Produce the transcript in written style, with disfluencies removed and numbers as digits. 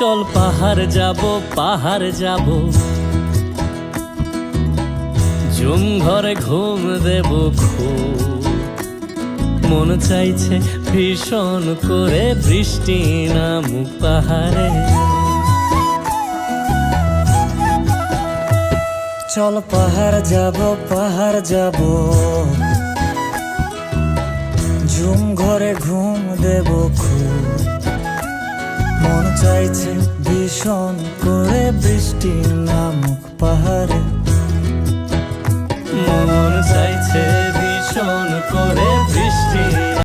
চল পাহাড় যাব ঝুম ঘরে ঘুম দেব খুব মন চাইছে ভীষণ করে বৃষ্টি নামুক পাহাড়ে। চল পাহাড় যাব ঝুম ঘরে ঘুম দেব খুব মন চাইছে ভীষণ করে বৃষ্টি নামুক পাহাড়ে। মন চাইছে ভীষণ করে